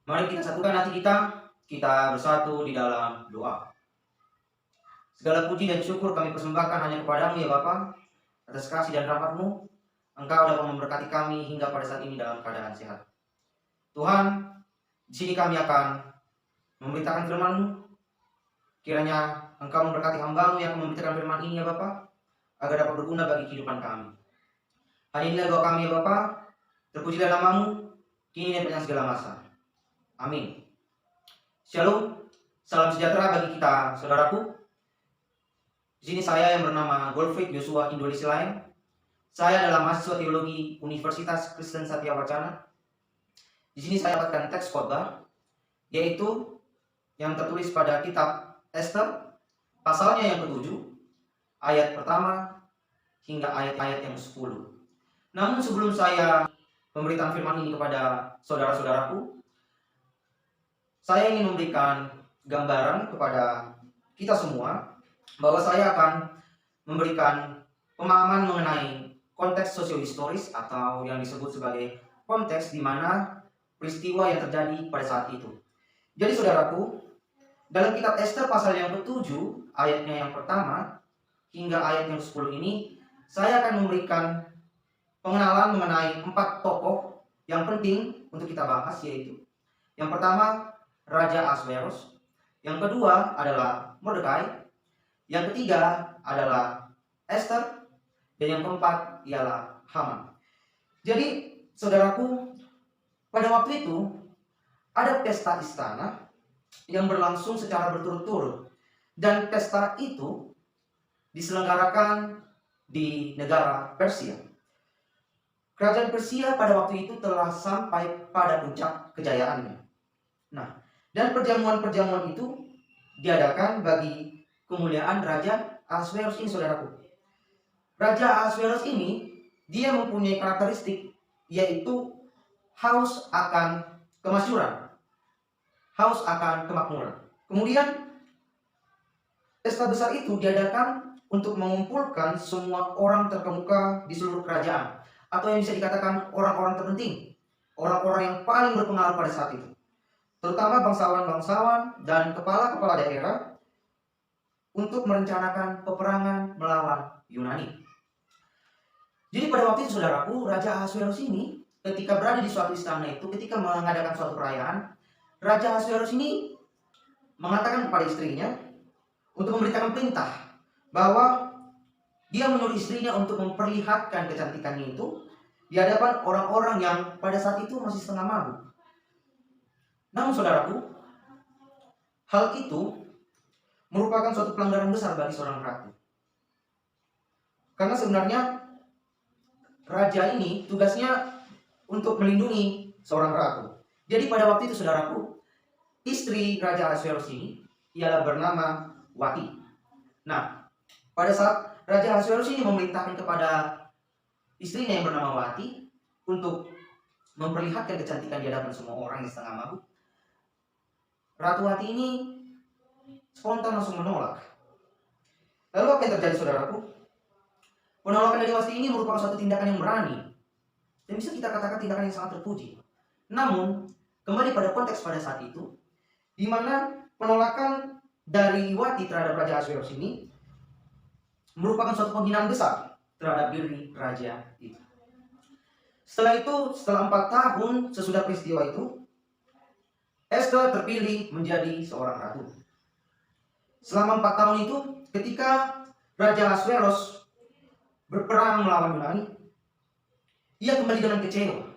Mari kita satukan hati kita bersatu di dalam doa. Segala puji dan syukur kami persembahkan hanya kepadamu ya Bapa, atas kasih dan rahmat-Mu. Engkau dapat memberkati kami hingga pada saat ini dalam keadaan sehat. Tuhan, di sini kami akan memberitakan firman-Mu. Kiranya Engkau memberkati hamba-Mu yang memberitakan firman ini ya Bapa, agar dapat berguna bagi kehidupan kami. Hari inilah doa kami ya Bapa, terpujilah nama-Mu, kini dan pada segala masa. Amin. Shalom, salam sejahtera bagi kita, saudaraku. Di sini saya yang bernama Golfik Joshua Indonesia lain. Saya adalah mahasiswa teologi Universitas Kristen Satya Wacana. Di sini saya dapatkan teks khotbah, yaitu yang tertulis pada kitab Esther, pasalnya yang ke-7, ayat pertama hingga ayat-ayat yang 10. Namun sebelum saya memberitakan firman ini kepada saudara-saudaraku, saya ingin memberikan gambaran kepada kita semua bahwa saya akan memberikan pemahaman mengenai konteks sosiohistoris atau yang disebut sebagai konteks di mana peristiwa yang terjadi pada saat itu. Jadi saudaraku, dalam kitab Esther pasal yang ke-7, ayatnya yang pertama hingga ayat yang 10 ini, saya akan memberikan pengenalan mengenai 4 tokoh yang penting untuk kita bahas, yaitu yang pertama Raja Ahasveros, yang kedua adalah Mordekai, yang ketiga adalah Esther, dan yang keempat ialah Haman. Jadi, saudaraku, pada waktu itu ada pesta istana yang berlangsung secara berturut-turut, dan pesta itu diselenggarakan di negara Persia. Kerajaan Persia pada waktu itu telah sampai pada puncak kejayaannya. Nah, dan perjamuan-perjamuan itu diadakan bagi kemuliaan Raja Ahasveros ini, saudaraku. Raja Ahasveros ini, dia mempunyai karakteristik, yaitu haus akan kemasyhuran, haus akan kemakmuran. Kemudian, pesta besar itu diadakan untuk mengumpulkan semua orang terkemuka di seluruh kerajaan, atau yang bisa dikatakan orang-orang terpenting, orang-orang yang paling berpengaruh pada saat itu, terutama bangsawan-bangsawan dan kepala-kepala daerah, untuk merencanakan peperangan melawan Yunani. Jadi pada waktu itu, saudaraku, Raja Ahasveros ini ketika berada di suatu istana itu, ketika mengadakan suatu perayaan, Raja Ahasveros ini mengatakan kepada istrinya untuk memberitakan perintah bahwa dia menyuruh istrinya untuk memperlihatkan kecantikannya itu di hadapan orang-orang yang pada saat itu masih setengah mabuk. Namun saudaraku, hal itu merupakan suatu pelanggaran besar bagi seorang ratu. Karena sebenarnya raja ini tugasnya untuk melindungi seorang ratu. Jadi pada waktu itu, saudaraku, istri Raja Ahasveros ini ialah bernama Wati. Nah, pada saat Raja Ahasveros ini memerintahkan kepada istrinya yang bernama Wati untuk memperlihatkan kecantikan di hadapan semua orang yang setengah mabuk, Ratu Wati ini spontan langsung menolak. Lalu apa yang terjadi, saudaraku? Penolakan dari Wati ini merupakan suatu tindakan yang berani, dan bisa kita katakan tindakan yang sangat terpuji. Namun, kembali pada konteks pada saat itu, di mana penolakan dari Wati terhadap Raja Ahasveros ini merupakan suatu penghinaan besar terhadap diri raja itu. Setelah itu, setelah 4 tahun sesudah peristiwa itu, Esther terpilih menjadi seorang ratu. Selama 4 tahun itu, ketika Raja Ahasveros berperang melawan Yunani, ia kembali dengan kecewa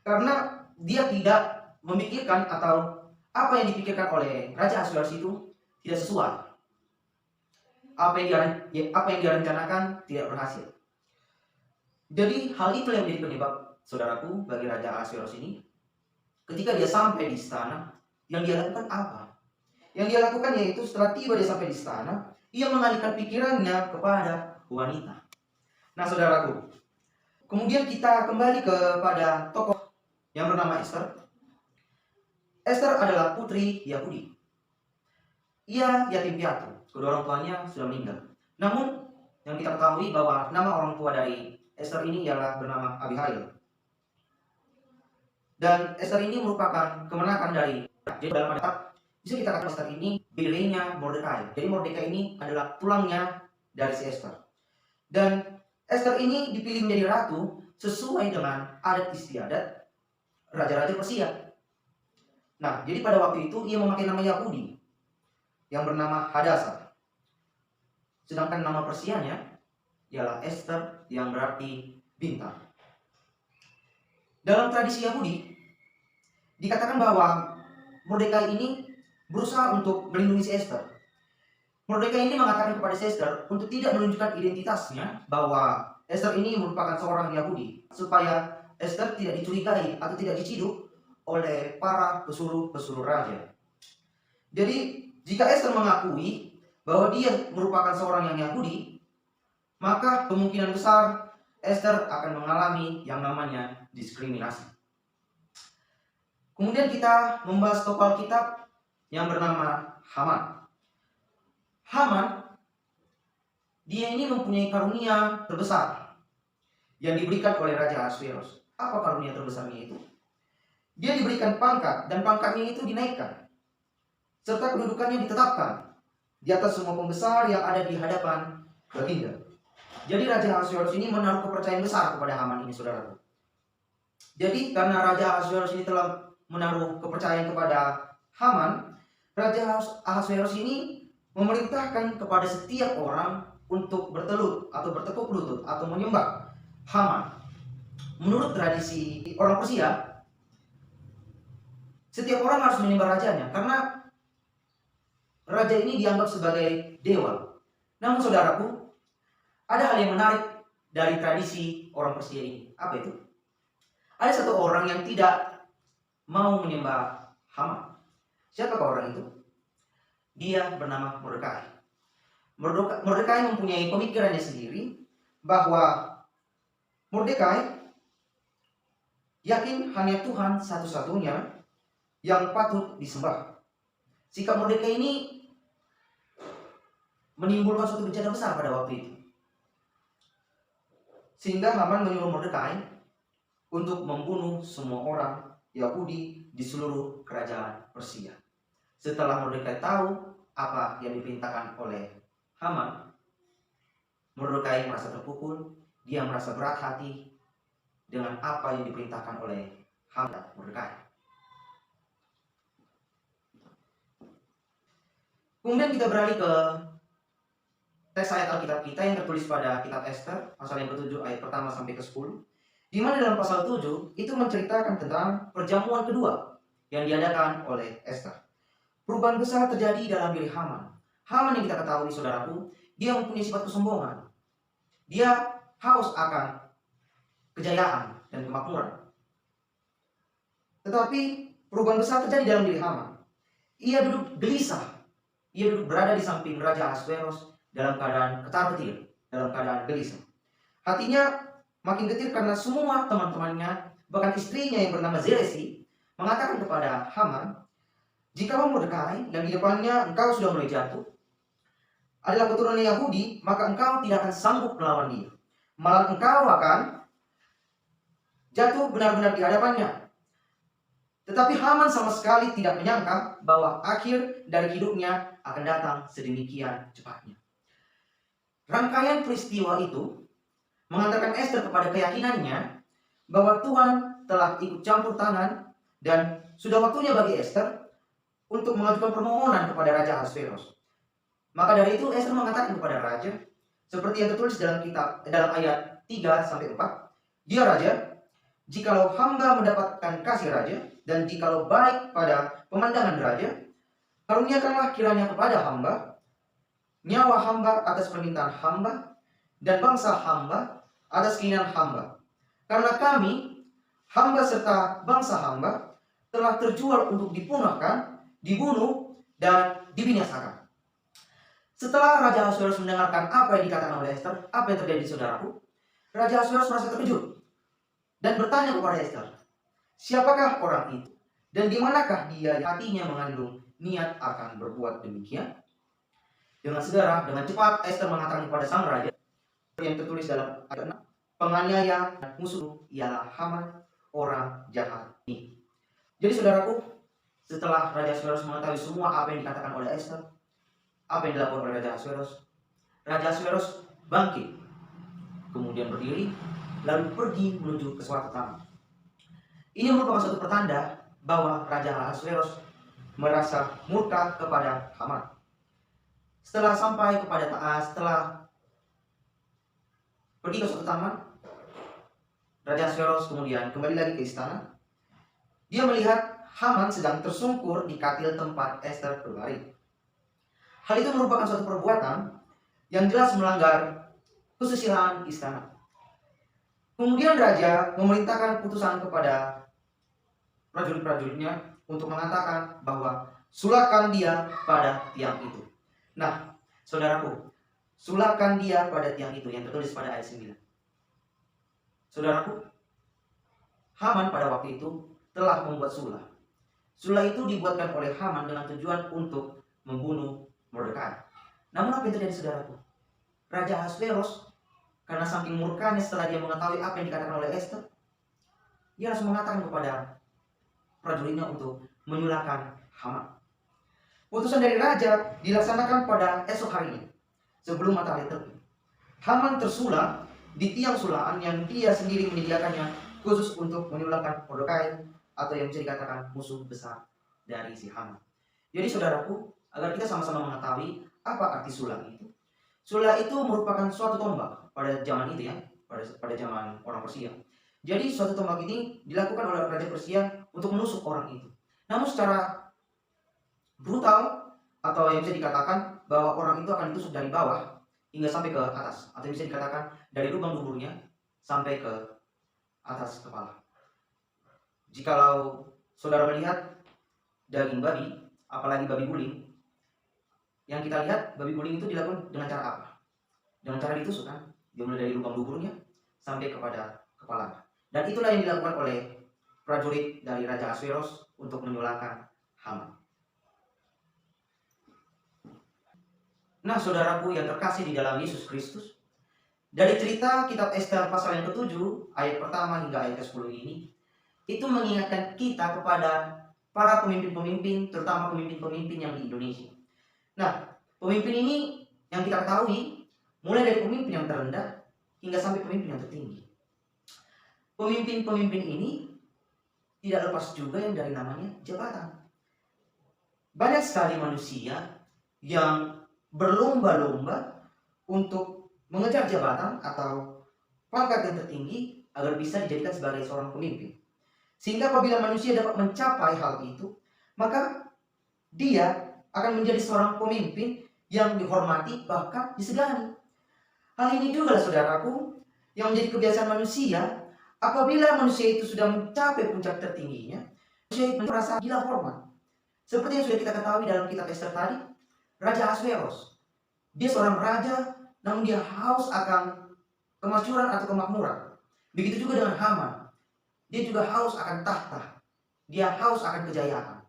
karena dia tidak memikirkan, atau apa yang dipikirkan oleh Raja Ahasveros itu tidak sesuai. Apa yang dia rencanakan tidak berhasil. Jadi hal itu yang menjadi penyebab, saudaraku, bagi Raja Ahasveros ini. Ketika dia sampai di istana, yang dia lakukan apa? Yang dia lakukan yaitu setelah tiba dia sampai di istana, ia mengalihkan pikirannya kepada wanita. Nah, saudaraku, kemudian kita kembali kepada tokoh yang bernama Esther. Esther adalah putri Yahudi. Ia yatim piatu, kedua orang tuanya sudah meninggal. Namun, yang kita ketahui bahwa nama orang tua dari Esther ini ialah bernama Abihail. Dan Esther ini merupakan kemenakan dari, jadi dalam ada bisa kita katakan Esther ini belenya Mordekai. Jadi Mordekai ini adalah tulangnya dari si Esther. Dan Esther ini dipilih menjadi ratu sesuai dengan adat istiadat raja-raja Persia. Nah, jadi pada waktu itu ia memakai nama Yahudi yang bernama Hadasa. Sedangkan nama Persianya ialah Esther yang berarti bintang. Dalam tradisi Yahudi dikatakan bahwa Mordekai ini berusaha untuk melindungi si Esther. Mordekai ini mengatakan kepada si Esther untuk tidak menunjukkan identitasnya bahwa Esther ini merupakan seorang Yahudi, supaya Esther tidak dicurigai atau tidak diciduk oleh para pesuruh-pesuruh raja. Jadi jika Esther mengakui bahwa dia merupakan seorang yang Yahudi, maka kemungkinan besar Esther akan mengalami yang namanya diskriminasi. Kemudian kita membahas tokoh Alkitab yang bernama Haman. Haman, dia ini mempunyai karunia terbesar yang diberikan oleh Raja Ahasveros. Apa karunia terbesarnya itu? Dia diberikan pangkat, dan pangkatnya itu dinaikkan, serta kedudukannya ditetapkan di atas semua pembesar yang ada di hadapan baginda. Jadi Raja Ahasveros ini menaruh kepercayaan besar kepada Haman ini, saudara. Jadi karena Raja Ahasveros ini telah menaruh kepercayaan kepada Haman, Raja Ahasveros ini memerintahkan kepada setiap orang untuk bertelut atau bertekuk lutut atau menyembah Haman. Menurut tradisi orang Persia, setiap orang harus menyembah rajanya karena raja ini dianggap sebagai dewa. Namun saudaraku, ada hal yang menarik dari tradisi orang Persia ini. Apa itu? Ada satu orang yang tidak mau menyembah Haman. Siapakah orang itu? Dia bernama Mordekai. Mordekai mempunyai pemikirannya sendiri bahwa Mordekai yakin hanya Tuhan satu-satunya yang patut disembah. Sikap Mordekai ini menimbulkan suatu bencana besar pada waktu itu. Sehingga Haman menyuruh Mordekai untuk membunuh semua orang Yahudi di seluruh kerajaan Persia. Setelah Mordekai tahu apa yang diperintahkan oleh Haman, Mordekai merasa terpukul, dia merasa berat hati dengan apa yang diperintahkan oleh Haman Mordekai. Kemudian kita beralih ke teks ayat Alkitab kita yang tertulis pada kitab Esther, pasal yang ke-7 ayat pertama sampai ke-10. Di mana dalam pasal 7 itu menceritakan tentang perjamuan kedua yang diadakan oleh Esther. Perubahan besar terjadi dalam diri Haman. Haman yang kita ketahui, saudaraku, dia mempunyai sifat kesombongan. Dia haus akan kejayaan dan kemakmuran. Tetapi perubahan besar terjadi dalam diri Haman. Ia duduk gelisah. Ia duduk berada di samping Raja Ahasveros dalam keadaan ketar-ketir, dalam keadaan gelisah. Hatinya makin getir karena semua teman-temannya, bahkan istrinya yang bernama Zelesi, mengatakan kepada Haman, "Jikalau Mordekai yang di depannya engkau sudah mulai jatuh adalah keturunan Yahudi, maka engkau tidak akan sanggup melawan dia. Malah engkau akan jatuh benar-benar di hadapannya." Tetapi Haman sama sekali tidak menyangka bahwa akhir dari hidupnya akan datang sedemikian cepatnya. Rangkaian peristiwa itu mengantarkan Esther kepada keyakinannya bahwa Tuhan telah ikut campur tangan dan sudah waktunya bagi Esther untuk mengajukan permohonan kepada Raja Ahasveros. Maka dari itu Esther mengatakan kepada raja, seperti yang tertulis dalam ayat 3 sampai 4, "Dia raja, jikalau hamba mendapatkan kasih raja, dan jikalau baik pada pemandangan raja, karuniakanlah kiranya kepada hamba nyawa hamba atas permintaan hamba, dan bangsa hamba atas keinginan hamba. Karena kami, hamba serta bangsa hamba, telah terjual untuk dipunahkan, dibunuh, dan dibinasakan." Setelah Raja Ahasveros mendengarkan apa yang dikatakan oleh Esther, apa yang terjadi, saudaraku? Raja Ahasveros merasa terkejut dan bertanya kepada Esther, "Siapakah orang itu? Dan di manakah dia yang hatinya mengandung niat akan berbuat demikian?" Dengan segera, dengan cepat Esther mengatakan kepada sang raja yang tertulis dalam ayat 6, "Penganiaya dan musuh ialah Haman, orang jahat Jadi saudaraku, setelah Raja Ahasverus mengetahui semua apa yang dikatakan oleh Esther, apa yang dilakukan oleh Raja Ahasverus bangkit, kemudian berdiri, lalu pergi menuju ke suatu taman. Ini merupakan suatu pertanda bahwa Raja Ahasverus merasa murka kepada Haman. Setelah pergi ke suatu taman, Raja Ahasverus kemudian kembali lagi ke istana. Dia melihat Haman sedang tersungkur di katil tempat Esther berbaring. Hal itu merupakan suatu perbuatan yang jelas melanggar kesusilaan istana. Kemudian raja memerintahkan putusan kepada prajurit-prajuritnya untuk mengatakan bahwa sulakan dia pada tiang itu. Nah, saudaraku, sulakan dia pada tiang itu yang tertulis pada ayat 9. Saudaraku, Haman pada waktu itu telah membuat sula. Sula itu dibuatkan oleh Haman dengan tujuan untuk membunuh Mordekai. Namun apa yang terjadi, saudaraku? Raja Ahasverus karena saking murkanya setelah dia mengetahui apa yang dikatakan oleh Esther, dia langsung mengatakan kepada prajuritnya untuk menyulakan Haman. Putusan dari raja dilaksanakan pada esok harinya sebelum matahari terbit. Haman tersula di tiang sulaan yang dia sendiri menyediakannya khusus untuk menyulakan Mordekai, atau yang bisa dikatakan musuh besar dari si Haman. Jadi saudaraku, agar kita sama-sama mengetahui apa arti sula itu. Sula itu merupakan suatu tombak pada zaman itu ya, pada zaman orang Persia. Jadi suatu tombak ini dilakukan oleh Raja Persia untuk menusuk orang itu. Namun secara brutal, atau yang bisa dikatakan bahwa orang itu akan ditusuk dari bawah hingga sampai ke atas, atau bisa dikatakan dari lubang duburnya sampai ke atas kepala. Jikalau saudara melihat daging babi, apalagi babi guling, yang kita lihat babi guling itu dilakukan dengan cara apa? Dengan cara ditusuk kan? Dia mulai dari lubang duburnya sampai kepada kepala. Dan itulah yang dilakukan oleh prajurit dari Raja Ahasverus untuk menyulakan Haman. Nah, saudaraku yang terkasih di dalam Yesus Kristus, dari cerita kitab Esther pasal yang ke-7 ayat pertama hingga ayat ke-10 ini, itu mengingatkan kita kepada para pemimpin-pemimpin, terutama pemimpin-pemimpin yang di Indonesia. Nah, pemimpin ini yang kita ketahui mulai dari pemimpin yang terendah hingga sampai pemimpin yang tertinggi. Pemimpin-pemimpin ini tidak lepas juga yang dari namanya jabatan. Banyak sekali manusia yang berlomba-lomba untuk mengejar jabatan atau pangkat yang tertinggi agar bisa dijadikan sebagai seorang pemimpin. Sehingga apabila manusia dapat mencapai hal itu, maka dia akan menjadi seorang pemimpin yang dihormati bahkan disegani. Hal ini juga, saudaraku, yang menjadi kebiasaan manusia. Apabila manusia itu sudah mencapai puncak tertingginya, manusia itu merasa gila hormat. Seperti yang sudah kita ketahui dalam kitab Esther tadi, Raja Ahasverus, dia seorang raja, namun dia haus akan kemasyhuran atau kemakmuran. Begitu juga dengan Haman. Dia juga haus akan tahta. Dia haus akan kejayaan.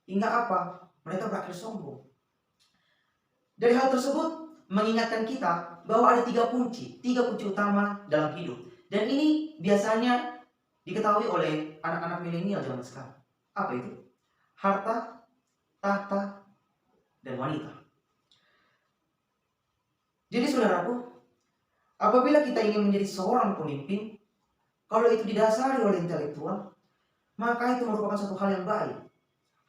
Hingga apa? Mereka berakhir sombong. Dari hal tersebut mengingatkan kita bahwa ada tiga kunci utama dalam hidup. Dan ini biasanya diketahui oleh anak-anak milenial zaman sekarang. Apa itu? Harta, tahta, dan wanita. Jadi saudaraku, apabila kita ingin menjadi seorang pemimpin, kalau itu didasari oleh intelektual, maka itu merupakan satu hal yang baik,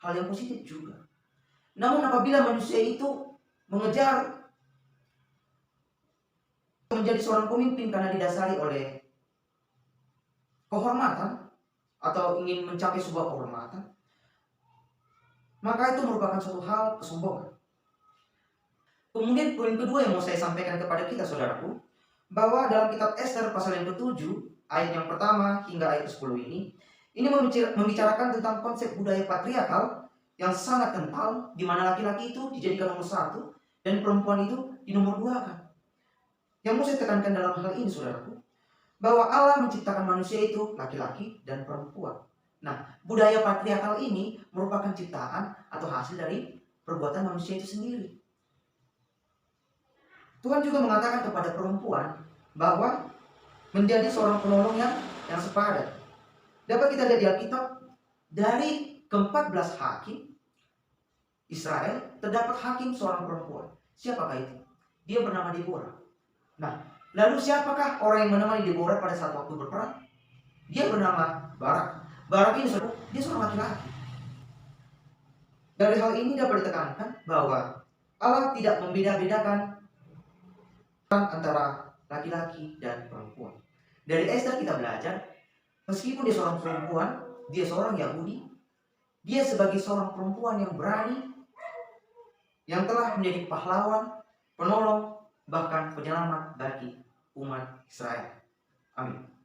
hal yang positif juga. Namun apabila manusia itu mengejar menjadi seorang pemimpin karena didasari oleh kehormatan atau ingin mencapai sebuah kehormatan, maka itu merupakan suatu hal kesombongan. Kemudian poin kedua yang mau saya sampaikan kepada kita, saudaraku, bahwa dalam kitab Esther pasal yang ke-7 ayat yang pertama hingga ayat ke-10 ini membicarakan tentang konsep budaya patriarkal yang sangat kental, di mana laki-laki itu dijadikan nomor satu dan perempuan itu di nomor dua kan. Yang mau saya tekankan dalam hal ini, saudaraku, bahwa Allah menciptakan manusia itu laki-laki dan perempuan. Nah, budaya patriarkal ini merupakan ciptaan atau hasil dari perbuatan manusia itu sendiri. Tuhan juga mengatakan kepada perempuan bahwa menjadi seorang penolong yang sepadan. Dapat kita lihat di Alkitab dari ke-14 hakim Israel terdapat hakim seorang perempuan. Siapakah itu? Dia bernama Deborah. Nah, lalu siapakah orang yang menemani Deborah pada saat waktu berperang? Dia bernama Barak. Barak ini dia seorang laki-laki. Dari hal ini dapat ditekankan bahwa Allah tidak membeda-bedakan antara laki-laki dan perempuan. Dari Esta kita belajar, meskipun dia seorang perempuan, dia seorang Yahudi, dia sebagai seorang perempuan yang berani, yang telah menjadi pahlawan, penolong, bahkan penyelamat bagi umat Israel. Amin.